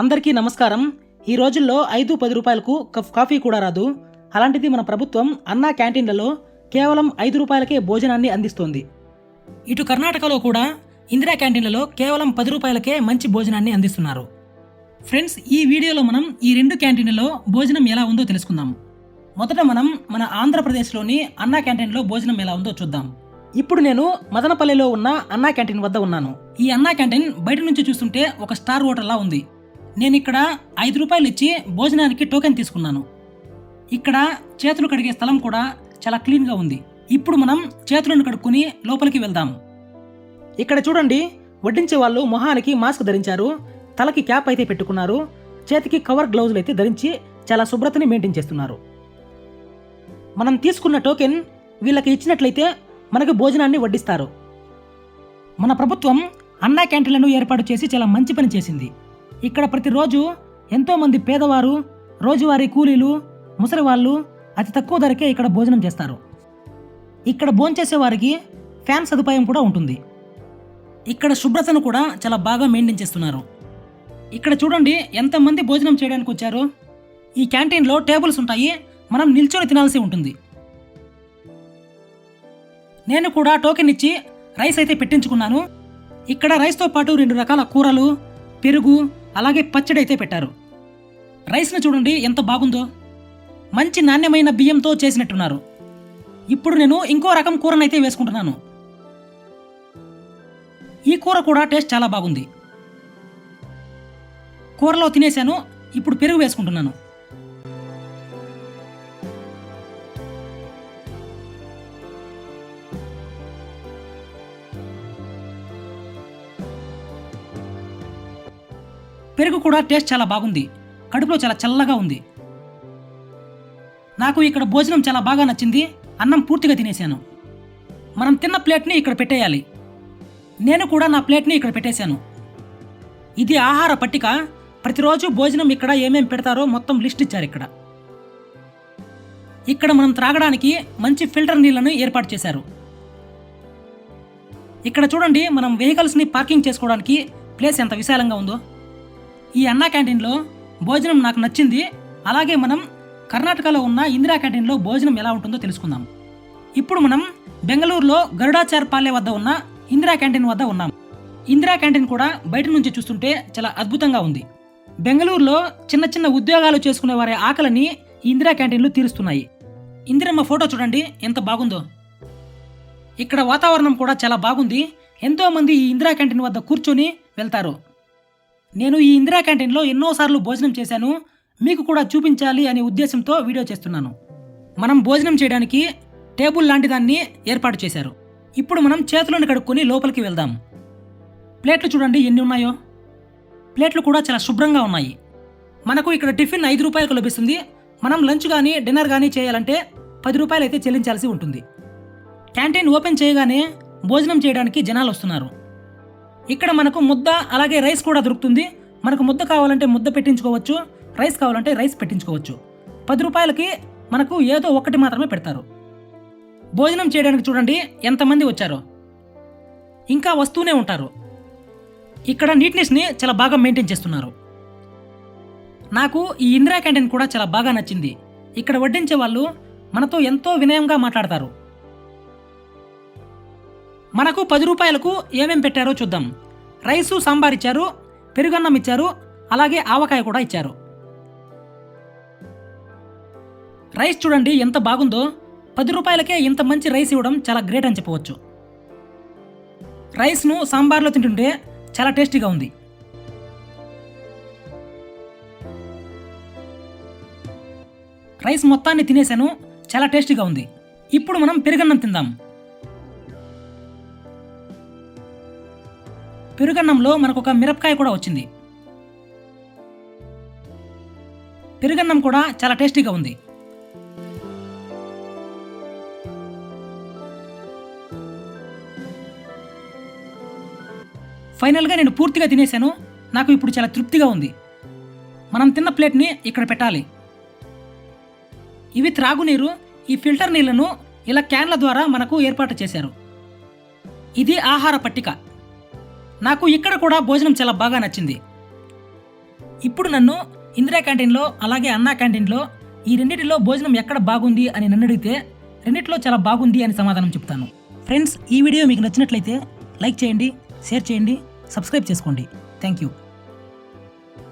అందరికీ నమస్కారం. ఈ రోజుల్లో 5-10 రూపాయలకు కప్ కాఫీ కూడా రాదు. అలాంటిది మన ప్రభుత్వం అన్నా క్యాంటీన్లలో కేవలం 5 రూపాయలకే భోజనాన్ని అందిస్తోంది. ఇటు కర్ణాటకలో కూడా ఇందిరా క్యాంటీన్లలో కేవలం 10 రూపాయలకే మంచి భోజనాన్ని అందిస్తున్నారు. ఫ్రెండ్స్, ఈ వీడియోలో మనం ఈ 2 క్యాంటీన్లలో భోజనం ఎలా ఉందో తెలుసుకుందాం. మొదట మనం మన ఆంధ్రప్రదేశ్లోని అన్నా క్యాంటీన్లో భోజనం ఎలా ఉందో చూద్దాం. ఇప్పుడు నేను మదనపల్లిలో ఉన్న అన్నా క్యాంటీన్ వద్ద ఉన్నాను. ఈ అన్నా క్యాంటీన్ బయట నుంచి చూస్తుంటే ఒక స్టార్ హోటల్లా ఉంది. నేను ఇక్కడ 5 రూపాయలు ఇచ్చి భోజనానికి టోకెన్ తీసుకున్నాను. ఇక్కడ చేతులు కడిగే స్థలం కూడా చాలా క్లీన్గా ఉంది. ఇప్పుడు మనం చేతులను కడుక్కొని లోపలికి వెళ్దాం. ఇక్కడ చూడండి, వడ్డించే వాళ్ళు మొహానికి మాస్క్ ధరించారు, తలకి క్యాప్ అయితే పెట్టుకున్నారు, చేతికి కవర్ గ్లౌజులు అయితే ధరించి చాలా శుభ్రతని మెయింటైన్ చేస్తున్నారు. మనం తీసుకున్న టోకెన్ వీళ్ళకి ఇచ్చినట్లయితే మనకు భోజనాన్ని వడ్డిస్తారు. మన ప్రభుత్వం అన్నా క్యాంటీన్లను ఏర్పాటు చేసి చాలా మంచి పని చేసింది. ఇక్కడ ప్రతిరోజు ఎంతోమంది పేదవారు, రోజువారీ కూలీలు, ముసలివాళ్ళు అతి తక్కువ ధరకే ఇక్కడ భోజనం చేస్తారు. ఇక్కడ భోంచేసే వారికి ఫ్యాన్ సదుపాయం కూడా ఉంటుంది. ఇక్కడ శుభ్రతను కూడా చాలా బాగా మెయింటైన్ చేస్తున్నారు. ఇక్కడ చూడండి ఎంతమంది భోజనం చేయడానికి వచ్చారు. ఈ క్యాంటీన్లో టేబుల్స్ ఉంటాయి, మనం నిల్చొని తినాల్సి ఉంటుంది. నేను కూడా టోకెన్ ఇచ్చి రైస్ అయితే పెట్టించుకున్నాను. ఇక్కడ రైస్తో పాటు 2 రకాల కూరలు, పెరుగు, అలాగే పచ్చడి అయితే పెట్టారు. రైస్ను చూడండి ఎంత బాగుందో, మంచి నాణ్యమైన బియ్యంతో చేసినట్టున్నారు. ఇప్పుడు నేను ఇంకో రకం కూరనైతే వేసుకుంటున్నాను. ఈ కూర కూడా టేస్ట్ చాలా బాగుంది. కూరలో తినేశాను, ఇప్పుడు పెరుగు వేసుకుంటున్నాను. పెరుగు కూడా టేస్ట్ చాలా బాగుంది, కడుపులో చాలా చల్లగా ఉంది. నాకు ఇక్కడ భోజనం చాలా బాగా నచ్చింది. అన్నం పూర్తిగా తినేశాను. మనం తిన్న ప్లేట్ని ఇక్కడ పెట్టేయాలి. నేను కూడా నా ప్లేట్ని ఇక్కడ పెట్టేశాను. ఇది ఆహార పట్టిక. ప్రతిరోజు భోజనం ఇక్కడ ఏమేం పెడతారో మొత్తం లిస్ట్ ఇచ్చారు. ఇక్కడ మనం త్రాగడానికి మంచి ఫిల్టర్ నీళ్లను ఏర్పాటు చేశారు. ఇక్కడ చూడండి, మనం వెహికల్స్ని పార్కింగ్ చేసుకోవడానికి ప్లేస్ ఎంత విశాలంగా ఉందో. ఈ అన్నా క్యాంటీన్లో భోజనం నాకు నచ్చింది. అలాగే మనం కర్ణాటకలో ఉన్న ఇందిరా క్యాంటీన్లో భోజనం ఎలా ఉంటుందో తెలుసుకుందాం. ఇప్పుడు మనం బెంగళూరులో గరుడాచార్పాలె వద్ద ఉన్న ఇందిరా క్యాంటీన్ వద్ద ఉన్నాం. ఇందిరా క్యాంటీన్ కూడా బయట నుంచి చూస్తుంటే చాలా అద్భుతంగా ఉంది. బెంగళూరులో చిన్న చిన్న ఉద్యోగాలు చేసుకునే వారి ఆకలిని ఈ ఇందిరా క్యాంటీన్లు తీరుస్తున్నాయి. ఇందిరమ్మ ఫోటో చూడండి ఎంత బాగుందో. ఇక్కడ వాతావరణం కూడా చాలా బాగుంది. ఎంతోమంది ఈ ఇందిరా క్యాంటీన్ వద్ద కూర్చొని వెళ్తారు. నేను ఈ ఇందిరా క్యాంటీన్లో ఎన్నోసార్లు భోజనం చేశాను, మీకు కూడా చూపించాలి అనే ఉద్దేశంతో వీడియో చేస్తున్నాను. మనం భోజనం చేయడానికి టేబుల్ లాంటి దాన్ని ఏర్పాటు చేశారు. ఇప్పుడు మనం చేతులను కడుక్కొని లోపలికి వెళ్దాం. ప్లేట్లు చూడండి ఎన్ని ఉన్నాయో. ప్లేట్లు కూడా చాలా శుభ్రంగా ఉన్నాయి. మనకు ఇక్కడ టిఫిన్ 5 రూపాయలకు లభిస్తుంది. మనం లంచ్ కానీ డిన్నర్ కానీ చేయాలంటే 10 రూపాయలు అయితే చెల్లించాల్సి ఉంటుంది. క్యాంటీన్ ఓపెన్ చేయగానే భోజనం చేయడానికి జనాలు వస్తున్నారు. ఇక్కడ మనకు ముద్ద అలాగే రైస్ కూడా దొరుకుతుంది. మనకు ముద్ద కావాలంటే ముద్ద పెట్టించుకోవచ్చు, రైస్ కావాలంటే రైస్ పెట్టించుకోవచ్చు. 10 రూపాయలకి మనకు ఏదో ఒకటి మాత్రమే పెడతారు. భోజనం చేయడానికి చూడండి ఎంతమంది వచ్చారో, ఇంకా వస్తూనే ఉంటారు. ఇక్కడ నీట్నెస్ని చాలా బాగా మెయింటైన్ చేస్తున్నారు. నాకు ఈ ఇందిరా క్యాంటీన్ కూడా చాలా బాగా నచ్చింది. ఇక్కడ వడ్డించే వాళ్ళు మనతో ఎంతో వినయంగా మాట్లాడతారు. మనకు 10 రూపాయలకు ఏమేం పెట్టారో చూద్దాం. రైసు, సాంబార్ ఇచ్చారు, పెరుగన్నం ఇచ్చారు, అలాగే ఆవకాయ కూడా ఇచ్చారు. రైస్ చూడండి ఎంత బాగుందో. 10 రూపాయలకే ఇంత మంచి రైస్ ఇవ్వడం చాలా గ్రేట్ అని చెప్పవచ్చు. రైస్ను సాంబార్లో తింటుంటే చాలా టేస్టీగా ఉంది. రైస్ మొత్తాన్ని తినేశాను, చాలా టేస్టీగా ఉంది. ఇప్పుడు మనం పెరుగన్నం తిందాం. పెరుగన్నంలో మనకు ఒక మిరపకాయ కూడా వచ్చింది. పెరుగన్నం కూడా చాలా టేస్టీగా ఉంది. ఫైనల్గా నేను పూర్తిగా తినేశాను. నాకు ఇప్పుడు చాలా తృప్తిగా ఉంది. మనం తిన్న ప్లేట్ని ఇక్కడ పెట్టాలి. ఇవి త్రాగునీరు. ఈ ఫిల్టర్ నీళ్లను ఇలా క్యాన్ల ద్వారా మనకు ఏర్పాటు చేశారు. ఇది ఆహార పట్టిక. నాకు ఇక్కడ కూడా భోజనం చాలా బాగా నచ్చింది. ఇప్పుడు నన్ను ఇందిరా క్యాంటీన్లో అలాగే అన్నా క్యాంటీన్లో ఈ రెండింటిలో భోజనం ఎక్కడ బాగుంది అని నన్ను అడిగితే రెండిట్లో చాలా బాగుంది అని సమాధానం చెప్తాను. ఫ్రెండ్స్, ఈ వీడియో మీకు నచ్చినట్లయితే లైక్ చేయండి, షేర్ చేయండి, సబ్స్క్రైబ్ చేసుకోండి. Thank you.